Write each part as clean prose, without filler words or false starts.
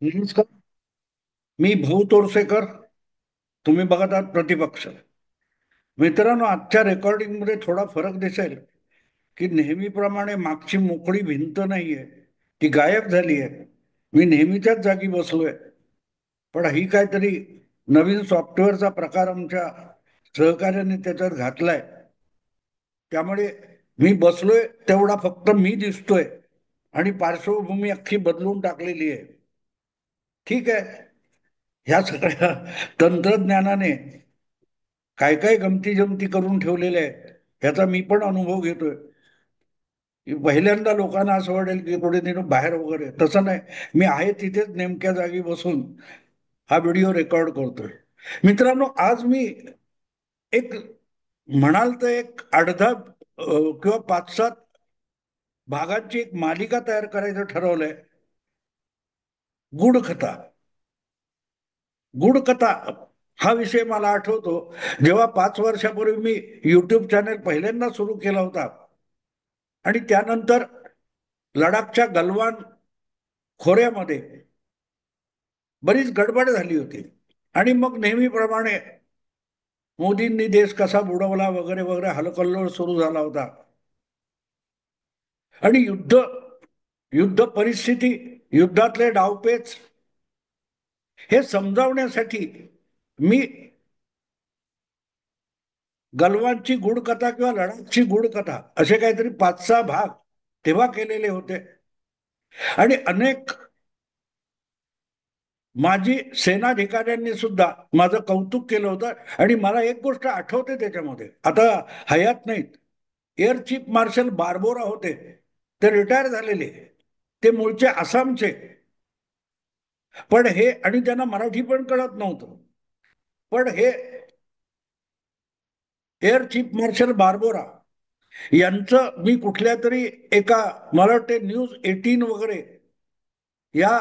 नमस्कार. मी भाऊ तोरसेकर. तुम्ही बघत आहात प्रतिपक्ष. मित्रांनो, आजच्या रेकॉर्डिंग मध्ये थोडा फरक दिसेल की नेहमीप्रमाणे मागची मोकळी भिंत नाहीये, ती गायब झाली आहे. मी नेहमीच्याच जागी बसलोय. पण ही काहीतरी नवीन सॉफ्टवेअरचा प्रकार आमच्या सहकार्याने त्याच्यात घातलाय. त्यामुळे मी बसलोय तेवढा फक्त मी दिसतोय आणि पार्श्वभूमी अख्खी बदलून टाकलेली आहे. ठीक आहे. ह्या सगळ्या तंत्रज्ञानाने काय काय गमती जमती करून ठेवलेल्या आहेत, ह्याचा मी पण अनुभव घेतोय. पहिल्यांदा लोकांना असं वाटेल की थोडे दिन बाहेर वगैरे, तसं नाही. मी आहे तिथेच नेमक्या जागी बसून हा व्हिडिओ रेकॉर्ड करतोय. मित्रांनो, आज मी एक म्हणाल तर एक अर्धा किंवा 5-7 भागांची एक मालिका तयार करायचं ठरवलंय. गूढकथा. गूढकथा हा विषय मला आठवतो, जेव्हा 5 वर्षापूर्वी मी युट्यूब चॅनल पहिल्यांदा सुरू केला होता आणि त्यानंतर लडाखच्या गलवान खोऱ्यामध्ये बरीच गडबड झाली होती. आणि मग नेहमीप्रमाणे मोदींनी देश कसा बुडवला वगैरे वगैरे हलकल्लोळ सुरू झाला होता. आणि युद्ध युद्ध परिस्थिती, युद्धातले डावपेच हे समजावण्यासाठी मी गलवानची गूढकथा किंवा लडाखची गूढकथा असे काहीतरी 5-6 भाग तेव्हा केलेले होते. आणि अनेक माजी सेनाधिकाऱ्यांनी सुद्धा माझं कौतुक केलं होतं. आणि मला एक गोष्ट आठवते त्याच्यामध्ये, आता हयात नाहीत. एअर चीफ मार्शल बार्बोरा होते, ते रिटायर झालेले. ते मूळचे आसामचे. पण हे, आणि त्यांना मराठी पण कळत नव्हतं. पण हे एअर चीफ मार्शल बार्बोरा यांचं मी कुठल्या तरी एका, मला वाटते न्यूज 18 वगैरे या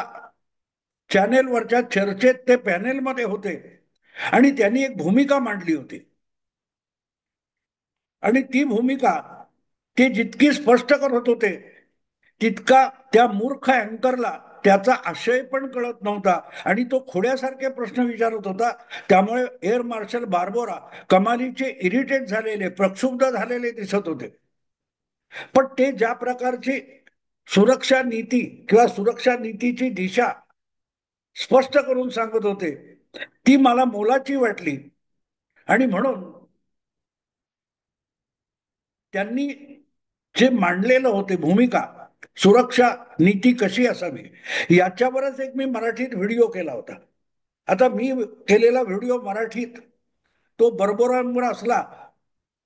चॅनेलवरच्या चर्चेत ते पॅनेलमध्ये होते. आणि त्यांनी एक भूमिका मांडली होती. आणि ती भूमिका ते जितकी स्पष्ट करत होते, तितका त्या मूर्ख अँकरला त्याचा आशय पण कळत नव्हता. आणि तो खोड्यासारखे प्रश्न विचारत होता. त्यामुळे एअर मार्शल बार्बोरा कमालीचे इरिटेट झालेले, प्रक्षुब्ध झालेले दिसत होते. पण ते ज्या प्रकारची सुरक्षा नीती किंवा सुरक्षा नीतीची दिशा स्पष्ट करून सांगत होते, ती मला मोलाची वाटली. आणि म्हणून त्यांनी जे मांडलेलं होते भूमिका, सुरक्षा नीती कशी असावी, याच्यावरच एक मी मराठीत व्हिडिओ केला होता. आता मी केलेला व्हिडिओ मराठीत तो बरोबरांवर असला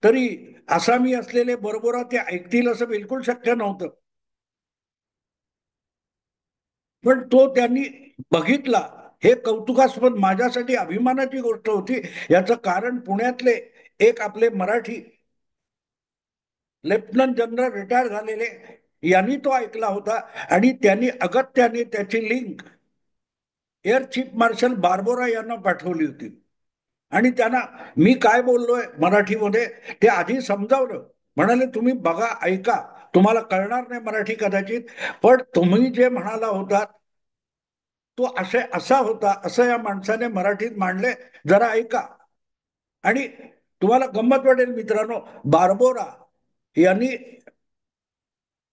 तरी आसामी असलेले बरोबर ते ऐकतील असं बिलकुल शक्य नव्हतं. पण तो त्यांनी बघितला. हे कौतुकास्पद, माझ्यासाठी अभिमानाची गोष्ट होती. याचं कारण पुण्यातले एक आपले मराठी लेफ्टनंट जनरल रिटायर झालेले यांनी तो ऐकला होता. आणि त्यांनी अगत्याने त्याची link air chief marshal Barbora यांना पाठवली होती. आणि त्यांना मी काय बोललोय मराठीमध्ये ते आधी समजावलं. म्हणाले, तुम्ही बघा, ऐका, तुम्हाला कळणार नाही मराठी कदाचित, पण तुम्ही जे म्हणाला होता तो आशय असा होता, असं या माणसाने मराठीत मांडले, जरा ऐका. आणि तुम्हाला गंमत वाटेल मित्रांनो, बार्बोरा यांनी,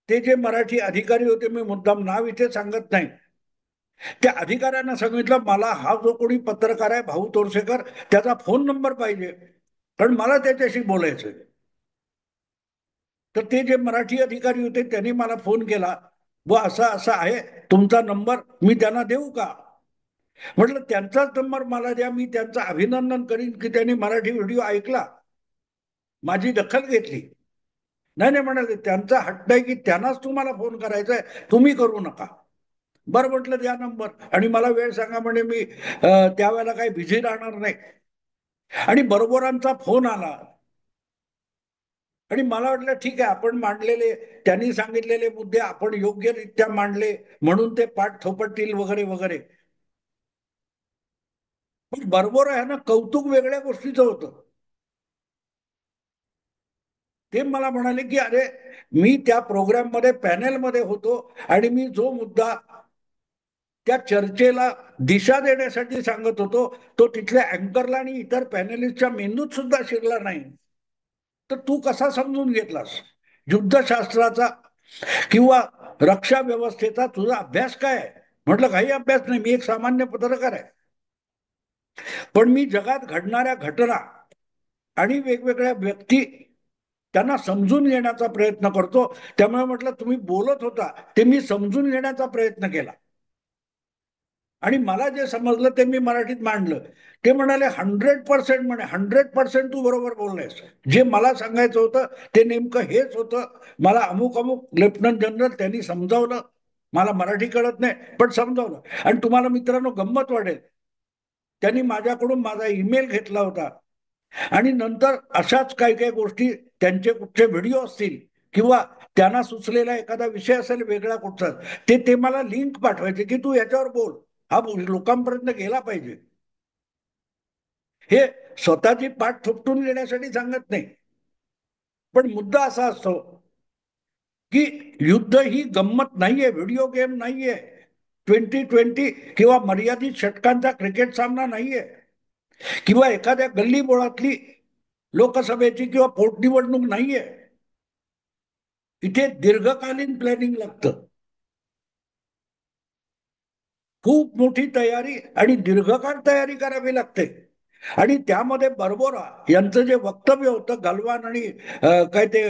ते जे मराठी अधिकारी होते, मी मुद्दाम नाव इथे सांगत नाही, त्या अधिकाऱ्यांना सांगितलं, मला हा जो कोणी पत्रकार आहे भाऊ तोरसेकर, त्याचा फोन नंबर पाहिजे, कारण मला त्याच्याशी बोलायचंय. तर ते जे मराठी अधिकारी होते त्यांनी मला फोन केला, व असा असा आहे, तुमचा नंबर मी त्यांना देऊ का? म्हटलं, त्यांचाच नंबर मला द्या, मी त्यांचं अभिनंदन करीन की त्यांनी मराठी व्हिडिओ ऐकला, माझी दखल घेतली. नाही नाही म्हणाले, त्यांचा हट्ट आहे की त्यांनाच तुम्हाला फोन करायचा आहे, तुम्ही करू नका. बरं म्हटलं, द्या नंबर आणि मला वेळ सांगा. म्हणजे मी त्यावेळेला काही बिझी राहणार नाही. आणि बरोबरांचा फोन आला. आणि मला वाटलं ठीक आहे, आपण मांडलेले, त्यांनी सांगितलेले मुद्दे आपण योग्यरित्या मांडले म्हणून ते पाठ थोपटतील वगैरे वगैरे. पण बरोबर आहे ना, कौतुक वेगळ्या गोष्टीचं होतं. ते मला म्हणाले की अरे, मी त्या प्रोग्राम मध्ये पॅनेलमध्ये होतो आणि मी जो मुद्दा त्या चर्चेला दिशा देण्यासाठी सांगत होतो, तो तिथल्या अँकरला आणि इतर पॅनलिस्टच्या मेंदूत सुद्धा शिरला नाही. तर तू कसा समजून घेतलास युद्धशास्त्राचा किंवा रक्षा व्यवस्थेचा तुझा अभ्यास काय आहे? म्हटलं काही अभ्यास नाही, मी एक सामान्य पत्रकार आहे, पण मी जगात घडणाऱ्या घटना आणि वेगवेगळ्या व्यक्ती त्यांना समजून घेण्याचा प्रयत्न करतो. त्यामुळे म्हटलं तुम्ही बोलत होता ते मी समजून घेण्याचा प्रयत्न केला आणि मला जे समजलं ते मी मराठीत मांडलं. ते म्हणाले 100% म्हणे 100% तू बरोबर बोललायस. जे मला सांगायचं होतं ते नेमकं हेच होतं. मला अमुक अमुक लेफ्टनंट जनरल त्यांनी समजावलं. मला मराठी कळत नाही पण समजावलं. आणि तुम्हाला मित्रांनो गंमत वाटेल, त्यांनी माझ्याकडून माझा ईमेल घेतला होता आणि नंतर अशाच काही काही गोष्टी त्यांचे कुठचे व्हिडिओ असतील किंवा त्यांना सुचलेला एखादा विषय असेल वेगळा कुठचा, ते मला लिंक पाठवायचे की तू याच्यावर बोल, हा लोकांपर्यंत गेला पाहिजे. हे स्वतःची पाठ थोपटून घेण्यासाठी सांगत नाही, पण मुद्दा असा असतो की युद्ध ही गंमत नाहीये, व्हिडिओ गेम नाहीये, 2020 किंवा मर्यादित षटकांचा क्रिकेट सामना नाहीये किंवा एखाद्या गल्ली बोळातली लोकसभेची किंवा पोटनिवडणूक नाहीये. इथे दीर्घकालीन प्लॅनिंग लागतं, खूप मोठी तयारी आणि दीर्घकाळ तयारी करावी लागते. आणि त्यामध्ये बर्बोरा यांचं जे वक्तव्य होतं गलवान आणि काय ते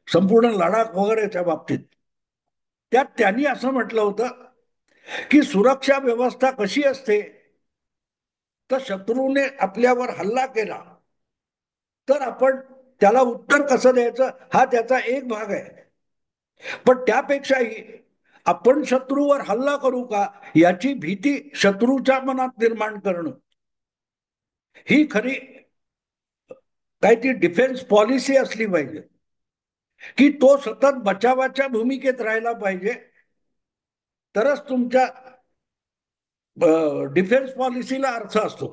संपूर्ण लडाख वगैरेच्या बाबतीत, त्यात त्यांनी असं म्हटलं होतं की सुरक्षा व्यवस्था कशी असते, तर शत्रूने आपल्यावर हल्ला केला तर आपण त्याला उत्तर कसं द्यायचं हा त्याचा एक भाग आहे. पण त्यापेक्षाही आपण शत्रूवर हल्ला करू का याची भीती शत्रूच्या मनात निर्माण करणं, ही खरी काय ती डिफेन्स पॉलिसी असली पाहिजे. की तो सतत बचावाच्या भूमिकेत राहायला पाहिजे, तरच तुमच्या डिफेन्स पॉलिसीला अर्थ असतो.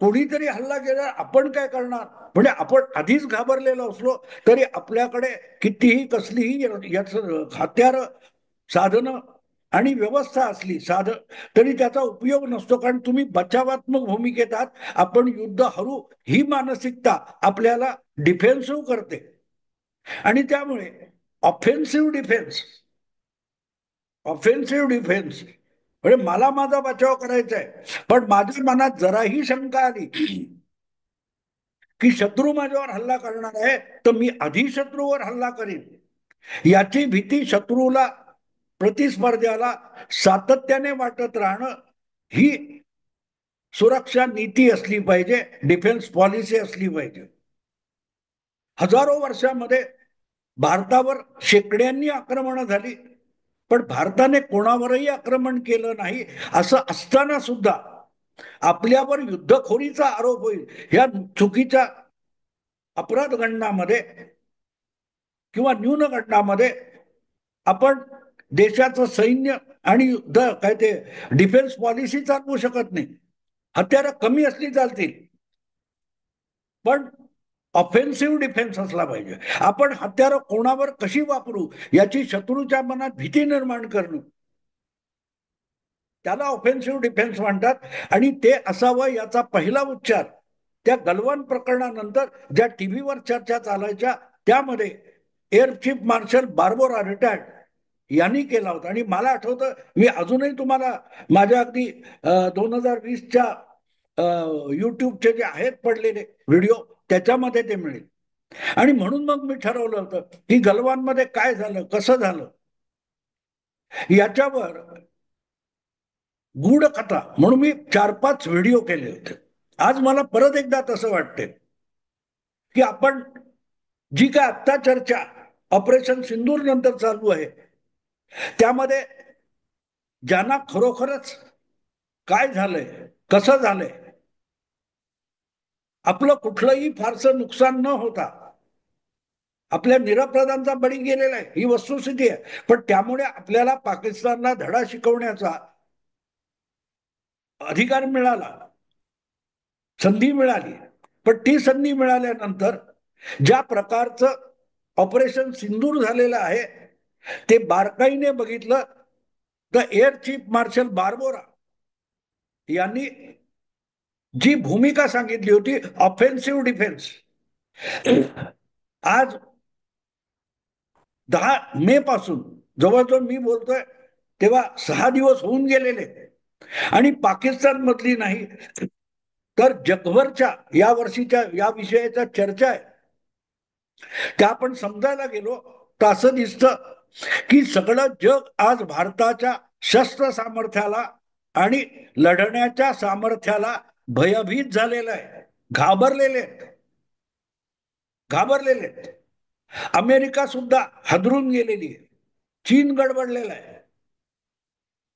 कोणीतरी हल्ला केला आपण काय करणार, म्हणजे आपण आधीच घाबरलेलो असलो तरी आपल्याकडे कितीही कसलीही हत्यार साधनं आणि व्यवस्था असली तरी त्याचा उपयोग नसतो, कारण तुम्ही बचावात्मक भूमिकेत आहात. आपण युद्ध हरू ही मानसिकता आपल्याला डिफेन्सिव्ह करते. आणि त्यामुळे ऑफेन्सिव्ह डिफेन्स ऑफेन्सिव्ह डिफेन्स म्हणजे मला माझा बचाव करायचा आहे, पण माझ्या मनात जराही शंका आली की शत्रू माझ्यावर हल्ला करणार आहे तर मी आधी शत्रूवर हल्ला करीन, याची भीती शत्रूला प्रतिस्पर्ध्याला सातत्याने वाटत राहणं ही सुरक्षा नीती असली पाहिजे, डिफेन्स पॉलिसी असली पाहिजे. हजारो वर्षामध्ये भारतावर शेकड्यांनी आक्रमण झाली, पण भारताने कोणावरही आक्रमण केलं नाही. असं असताना सुद्धा आपल्यावर युद्धखोरीचा आरोप होईल ह्या चुकीच्या अपराध गणनामध्ये किंवा न्यूनगंडामध्ये आपण देशाचं सैन्य आणि युद्ध काय ते डिफेन्स पॉलिसी चालवू शकत नाही. हत्यारं कमी असली चालतील, पण ऑफेन्सिव्ह डिफेन्स असला पाहिजे. आपण हत्यारं कोणावर कशी वापरू याची शत्रूच्या मनात भीती निर्माण करणं, त्याला ऑफेन्सिव्ह डिफेन्स म्हणतात. आणि ते असावं याचा पहिला उच्चार त्या गलवान प्रकरणानंतर ज्या टीव्हीवर चर्चा चालायच्या त्यामध्ये air chief marshal Barbora retired यांनी केला होता. आणि मला आठवतं, मी अजूनही तुम्हाला माझ्या अगदी 2020च्या युट्यूबचे जे आहेत पडलेले व्हिडिओ त्याच्यामध्ये ते मिळेल. आणि म्हणून मग मी ठरवलं होतं की गलवानमध्ये काय झालं कसं झालं याच्यावर गूढ कथा म्हणून मी 4-5 व्हिडिओ केले होते. आज मला परत एकदा तसं वाटते की आपण जी काय आत्ता चर्चा ऑपरेशन सिंदूर नंतर चालू आहे त्यामध्ये ज्यांना खरोखरच काय झालंय कसं झालंय आपलं कुठलंही फारसं नुकसान न होता आपल्या निरपराधांचा बळी गेलेला आहे ही वस्तुस्थिती आहे. पण त्यामुळे आपल्याला पाकिस्तानला धडा शिकवण्याचा अधिकार मिळाला, संधी मिळाली. पण ती संधी मिळाल्यानंतर ज्या प्रकारचं ऑपरेशन सिंदूर झालेलं आहे ते बारकाईने बघितलं तर एअर चीफ मार्शल बार्बोरा यांनी जी भूमिका सांगितली होती ऑफेन्सिव्ह डिफेन्स, आज 10 मे पासून जवळजवळ मी बोलतोय तेव्हा 6 दिवस होऊन गेलेले, आणि पाकिस्तान मधली नाही तर जगभरच्या या वर्षीच्या या विषयाच्या चर्चा आहे त्या आपण समजायला गेलो तर असं दिसतं की सगळं जग आज भारताच्या शस्त्र सामर्थ्याला आणि लढण्याच्या सामर्थ्याला भयभीत झालेलं आहे, घाबरलेले घाबरलेले. अमेरिका सुद्धा हादरून गेलेली आहे, चीन गडबडलेला आहे,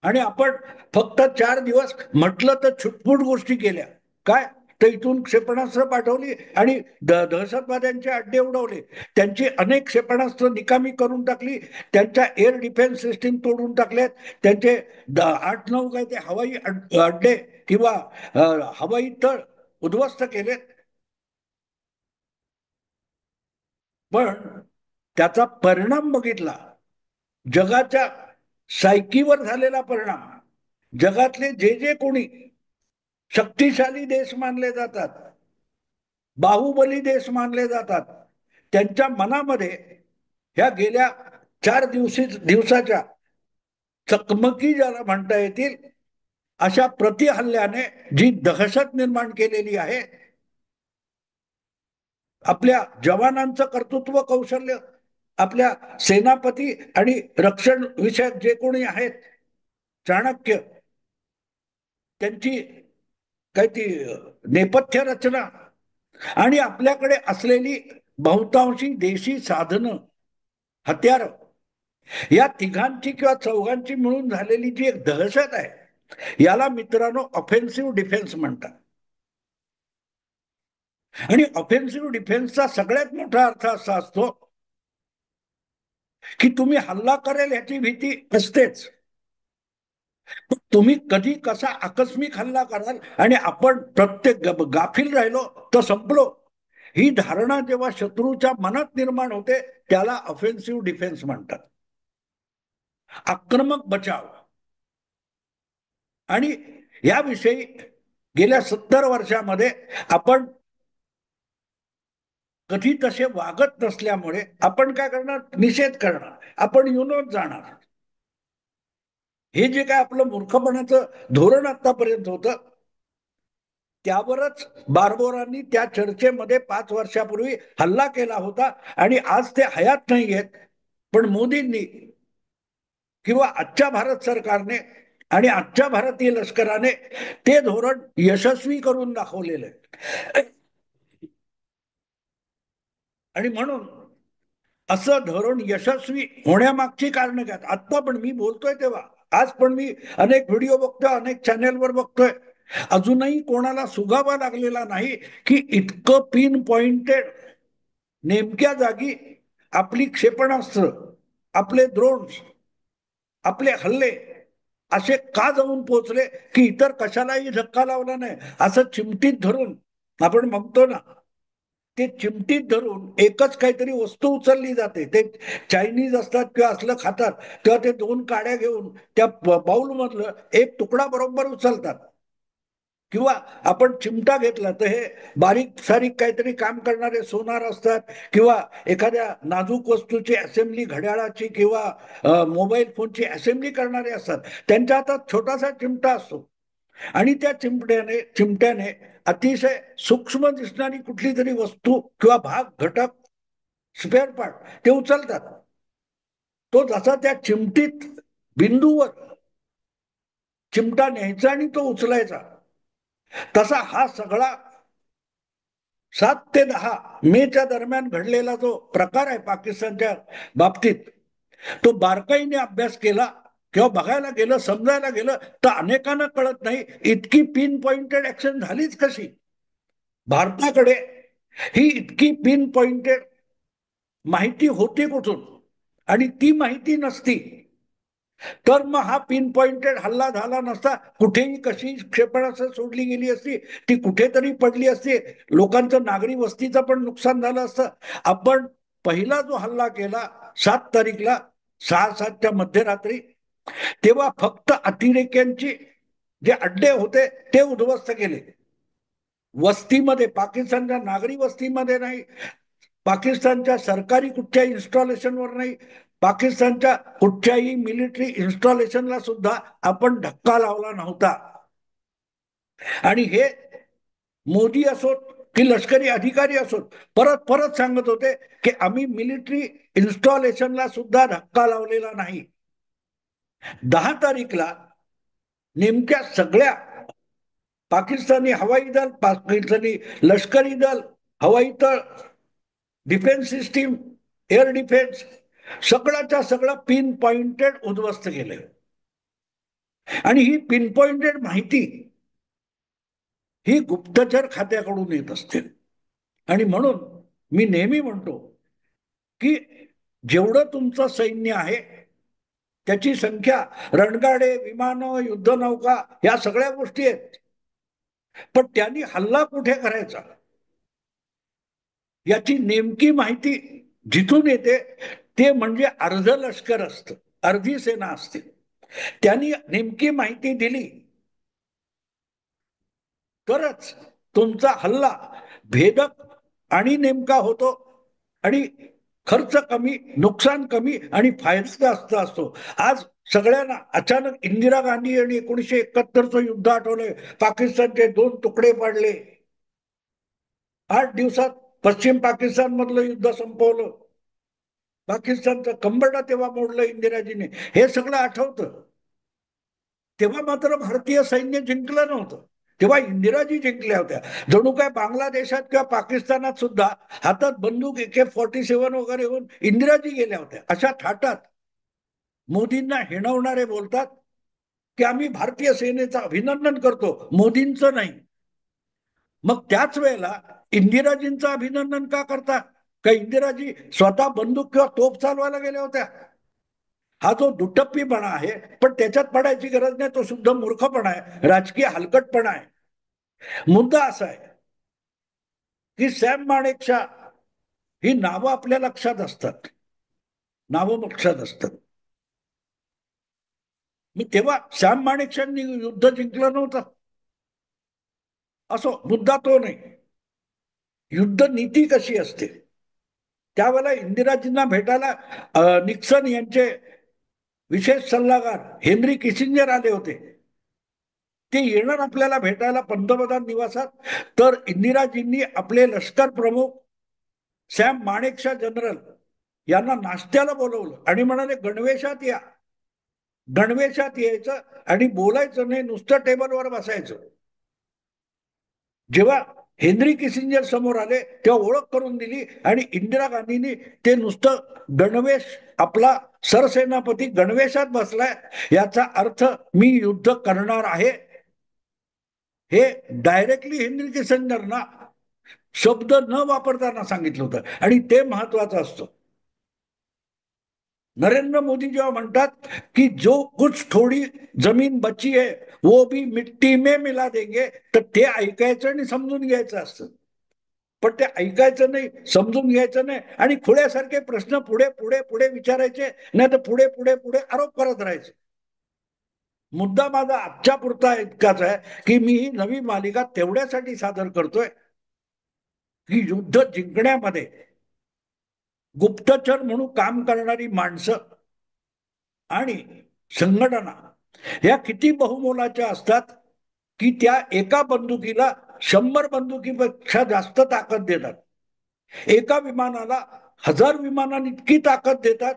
आणि आपण फक्त 4 दिवस म्हटलं तर छुटपुट गोष्टी केल्या. काय तर इथून क्षेपणास्त्र पाठवली आणि दहशतवाद्यांचे अड्डे उडवले, त्यांची अनेक क्षेपणास्त्र निकामी करून टाकली, त्यांच्या एअर डिफेन्स सिस्टीम तोडून टाकल्यात, त्यांचे 8-9 काय ते हवाई अड्डे किंवा हवाई तळ उद्ध्वस्त केलेत. पण त्याचा परिणाम बघितला, जगाच्या सायकीवर झालेला परिणाम. जगातले जे जे कोणी शक्तिशाली देश मानले जातात, बाहुबली देश मानले जातात, त्यांच्या मनामध्ये ह्या गेल्या 4 दिवसाच्या चकमकी ज्याला म्हणता येतील अशा प्रतिहल्ल्याने जी दहशत निर्माण केलेली आहे, आपल्या जवानांचं कर्तृत्व कौशल्य, आपल्या सेनापती आणि रक्षण विषयक जे कोणी आहेत चाणक्य, त्यांची काय ती नेपथ्य रचना आणि आपल्याकडे असलेली बहुतांशी देशी साधनं, हत्यार, या तिघांची किंवा चौघांची मिळून झालेली जी एक दहशत आहे याला मित्रांनो ऑफेन्सिव्ह डिफेन्स म्हणतात. आणि ऑफेन्सिव्ह डिफेन्सचा सगळ्यात मोठा अर्थ असा असतो की तुम्ही हल्ला करेल याची भीती असतेच, तुम्ही कधी कसा आकस्मिक हल्ला कराल आणि आपण प्रत्येक गाफील राहिलो तर संपलो, ही धारणा जेव्हा शत्रूच्या मनात निर्माण होते त्याला ऑफेन्सिव्ह डिफेन्स म्हणतात, आक्रमक बचाव. आणि याविषयी गेल्या 70 वर्षामध्ये आपण कधी तसे वागत नसल्यामुळे आपण काय करणार, निषेध करणार, आपण युनोत जाणार. हे जे काय आपलं मूर्खपणाचं धोरण आतापर्यंत होतं त्यावरच बार्बोरांनी त्या चर्चेमध्ये 5 वर्षापूर्वी हल्ला केला होता, आणि आज ते हयात नाही आहेत, पण मोदींनी किंवा आजच्या भारत सरकारने आणि आजच्या भारतीय लष्कराने ते धोरण यशस्वी करून दाखवलेलं आहे. आणि म्हणून असं धोरण यशस्वी होण्यामागची कारण काय, आता पण मी बोलतोय तेव्हा, आज पण मी अनेक व्हिडिओ बघतोय, अनेक चॅनेलवर बघतोय, अजूनही कोणाला सुगावा लागलेला नाही की इतकं पिन पॉइंटेड नेमक्या जागी आपली क्षेपणास्त्र, आपले ड्रोन्स, आपले हल्ले असे का जाऊन पोहोचले की इतर कशालाही धक्का लावला नाही, असं चिमटीत धरून आपण म्हणतो ना, ते चिमटीत धरून एकच काहीतरी वस्तू उचलली जाते, ते चायनीज असतात किंवा असलं खातात तेव्हा ते 2 काड्या घेऊन त्या बाउल मधलं एक तुकडा बरोबर उचलतात. किंवा आपण चिमटा घेतला तर हे बारीक सारीक काहीतरी काम करणारे सोनार असतात किंवा एखाद्या नाजूक वस्तूची असेंब्ली, घड्याळाची किंवा मोबाईल फोनची असेंब्ली करणारे असतात, त्यांच्या हातात छोटासा चिमटा असतो आणि त्या चिमट्याने अतिशय सूक्ष्म दिसणारी कुठली तरी वस्तू किंवा भाग, घटक, स्पेअर पार्ट ते उचलतात. तो जसा त्या चिमटीत बिंदूवर चिमटा न्यायचा आणि तो उचलायचा, तसा हा सगळा 7 ते 10 मेच्या दरम्यान घडलेला जो प्रकार आहे पाकिस्तानच्या बाबतीत, तो बारकाईने अभ्यास केला किंवा बघायला गेलं, समजायला गेलं तर अनेकांना कळत नाही इतकी पिन पॉइंटेड ऍक्शन झालीच कशी. भारताकडे ही इतकी पिन पॉइंटेड माहिती होती कुठून, आणि ती माहिती नसती तर मग हा पिन पॉइंटेड हल्ला झाला नसता, कुठेही कशी क्षेपणास्त्र सोडली गेली असती, ती कुठेतरी पडली असती, लोकांचं नागरी वस्तीचं पण नुकसान झालं असतं. आपण पहिला जो हल्ला केला 7 तारीखला 6-7च्या मध्यरात्री, तेव्हा फक्त अतिरेक्यांची जे अड्डे होते ते उद्ध्वस्त केले. वस्तीमध्ये, पाकिस्तानच्या नागरी वस्तीमध्ये नाही, पाकिस्तानच्या सरकारी कुठच्याही इन्स्टॉलेशनवर नाही, पाकिस्तानच्या कुठच्याही मिलिटरी इन्स्टॉलेशनला सुद्धा आपण धक्का लावला नव्हता. आणि हे मोदी असोत की लष्करी अधिकारी असोत परत परत सांगत होते की आम्ही मिलिटरी इन्स्टॉलेशनला सुद्धा धक्का लावलेला नाही. 10 तारीखला नेमक्या सगळ्या पाकिस्तानी हवाई दल, पाकिस्तानी लष्करी दल, हवाई तळ, डिफेन्स सिस्टीम, एअर डिफेन्स, सगळ्याच्या सगळं पिन पॉइंटेड उद्ध्वस्त केलं. आणि ही पिन पॉइंटेड माहिती ही गुप्तचर खात्याकडून येत असते. आणि म्हणून मी नेहमी म्हणतो की जेवढं तुमचं सैन्य आहे त्याची संख्या, रणगाडे, विमानं, युद्धनौका, या सगळ्या गोष्टी आहेत, पण त्यांनी हल्ला कुठे करायचा याची नेमकी माहिती जिथून येते ते म्हणजे अर्ध लष्कर असतं, अर्धी सेना असते. त्यांनी नेमकी माहिती दिली तरच तुमचा हल्ला भेदक आणि नेमका होतो आणि खर्च कमी, नुकसान कमी आणि फायदा जास्त असतो. आज सगळ्यांना अचानक इंदिरा गांधी आणि 1971चं युद्ध आठवलंय. पाकिस्तानचे 2 तुकडे पाडले, 8 दिवसात पश्चिम पाकिस्तान मधलं युद्ध संपवलं, पाकिस्तानचं कंबरडा तेव्हा मोडलं इंदिराजीने, हे सगळं आठवतं. तेव्हा मात्र भारतीय सैन्य जिंकलं नव्हतं, तेव्हा इंदिराजी जिंकल्या होत्या. जणू काय बांगलादेशात किंवा पाकिस्तानात सुद्धा हातात बंदूक AK-47 वगैरे होऊन इंदिराजी गेल्या होत्या. अशा थाटात मोदींना हिणवणारे बोलतात की आम्ही भारतीय सेनेचं अभिनंदन करतो, मोदींचं नाही. मग त्याच वेळेला इंदिराजींचं अभिनंदन का करता? का इंदिराजी स्वतः बंदूक किंवा तोफ चालवायला गेल्या होत्या? हा जो दुटप्पीपणा आहे, पण त्याच्यात पडायची गरज नाही, तो शुद्ध मूर्खपणा आहे, राजकीय हलकटपणा आहे. मुद्दा असा आहे की सॅम माणेकशा ही नावं आपल्या लक्षात असतात, नावं लक्षात असतात. मी तेव्हा सॅम माणेकशांनी युद्ध जिंकलं नव्हतं, असो, मुद्दा तो नाही. युद्ध नीती कशी असते, त्यावेळेला इंदिराजींना भेटायला निक्सन यांचे विशेष सल्लागार हेनरी किसिंजर आले होते. ते येणार आपल्याला भेटायला पंतप्रधान निवासात, तर इंदिराजींनी आपले लष्कर प्रमुख सॅम माणेकशा जनरल यांना नाश्त्याला बोलवलं आणि म्हणाले गणवेशात या. गणवेशात यायचं आणि बोलायचं नाही, नुसतं टेबलवर बसायचं. जेव्हा हेनरी किसिंजर समोर आले तेव्हा ओळख करून दिली आणि इंदिरा गांधींनी ते नुसतं गणवेश, आपला सरसेनापती गणवेशात बसलाय याचा अर्थ मी युद्ध करणार आहे, हे डायरेक्टली हेनरी किसिंजरना शब्द न वापरताना सांगितलं होतं. आणि ते महत्वाचं असतं. नरेंद्र मोदी जेव्हा म्हणतात की जो कुछ थोडी जमीन बची है वो भी मिट्टी में मिला देंगे, तर ते ऐकायचं आणि समजून घ्यायचं असतं. पण ते ऐकायचं नाही, समजून घ्यायचं नाही आणि खुळ्यासारखे प्रश्न पुढे पुढे पुढे विचारायचे, नाही तर पुढे पुढे पुढे आरोप करत राहायचे. मुद्दा माझा आजच्या पुरता इतकाच आहे की मी ही नवी मालिका तेवढ्यासाठी सादर करतोय की युद्ध जिंकण्यामध्ये गुप्तचर म्हणून काम करणारी माणसं आणि संघटना ह्या किती बहुमोलाच्या असतात की त्या एका बंदुकीला 100 बंदुकीपेक्षा जास्त ताकद देतात. एका विमानाला 1000 विमानांनी इतकी ताकद देतात.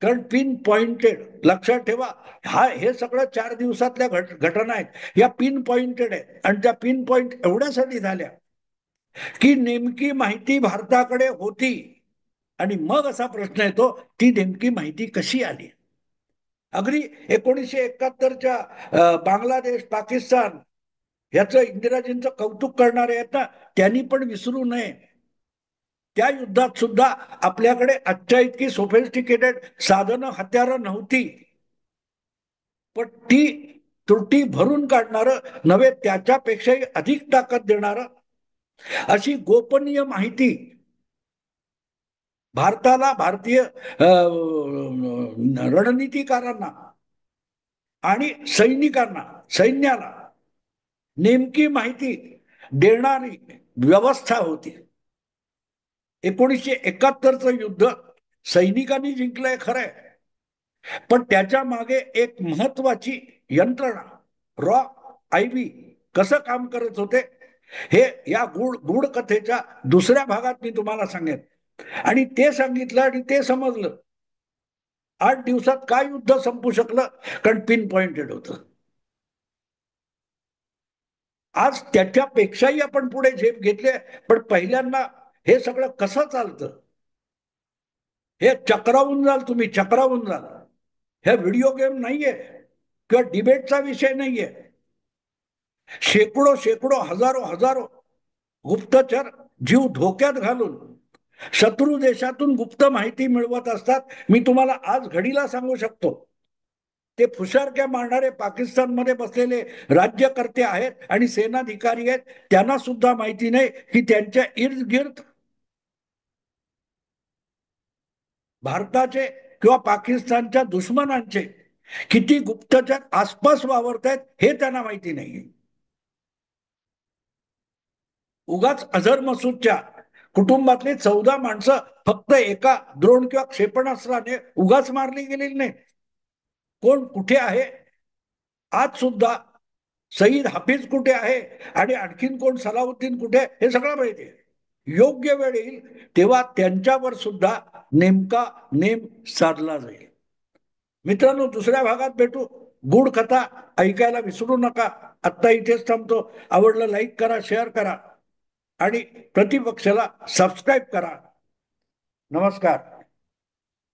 कारण पिन पॉइंटेड, लक्षात ठेवा, हे सगळं 4 दिवसातल्या घटना आहेत, या पिन पॉइंटेड आहेत. आणि त्या पिन पॉइंट एवढ्यासाठी झाल्या की नेमकी माहिती भारताकडे होती. आणि मग असा प्रश्न येतो, ती नेमकी माहिती कशी आली? अगदी 1971च्या बांगलादेश, पाकिस्तान याचं इंदिराजींचं कौतुक करणारे आहेत ना, त्यांनी पण विसरू नये, त्या युद्धात सुद्धा आपल्याकडे आजच्या इतकी सोफिस्टिकेटेड साधनं, हत्यारं नव्हती, पण ती त्रुटी भरून काढणारं नव्हे त्याच्यापेक्षाही अधिक ताकद देणारं अशी गोपनीय माहिती भारताला, भारतीय रणनीतिकारांना आणि सैनिकांना, सैन्याला नेमकी माहिती देणारी व्यवस्था होती. 1971चं युद्ध सैनिकांनी जिंकलंय खरंय, पण त्याच्या मागे एक महत्वाची यंत्रणा, रॉ आयबी कसं काम करत होते हे या गूढ कथेच्या दुसऱ्या भागात मी तुम्हाला सांगेन. आणि ते सांगितलं आणि ते समजलं. 8 दिवसात काय युद्ध संपू शकलं, कारण पिन पॉइंटेड होतं. आज त्याच्यापेक्षाही आपण पुढे झेप घेतले, पण पहिल्यांदा हे सगळं कसं चालतं हे चक्रावून जाल, तुम्ही चक्रावून जाल. हे व्हिडिओ गेम नाहीये किंवा डिबेटचा विषय नाहीये. शेकडो शेकडो हजारो हजारो गुप्तचर जीव धोक्यात घालून शत्रू देशातून गुप्त माहिती मिळवत असतात. मी तुम्हाला आज घडीला सांगू शकतो, ते फुशारक्या मारणारे पाकिस्तानमध्ये बसलेले राज्यकर्ते आहेत आणि सेनाधिकारी आहेत, त्यांना सुद्धा माहिती नाही की त्यांच्या इर्द गिर्द भारताचे किंवा पाकिस्तानच्या दुश्मनांचे किती गुप्तचर आसपास वावरत आहेत हे त्यांना माहिती नाही. उगाच अझर मसूदच्या कुटुंबातले 14 माणसं फक्त एका द्रोण किंवा क्षेपणास्त्राने उगाच मारली गेलेली नाही. कोण कुठे आहे आज सुद्धा, सईद हाफिज कुठे आहे आणि आणखीन कोण, सलाउद्दीन कुठे, हे सगळं माहिती आहे. योग्य वेळ येईल तेव्हा त्यांच्यावर सुद्धा नेमका नेम साधला जाईल. मित्रांनो, दुसऱ्या भागात भेटू. गूढ कथा ऐकायला विसरू नका. आत्ता इथेच थांबतो. आवडलं लाईक करा, शेअर करा आणि प्रतिपक्षाला सबस्क्राईब करा. नमस्कार.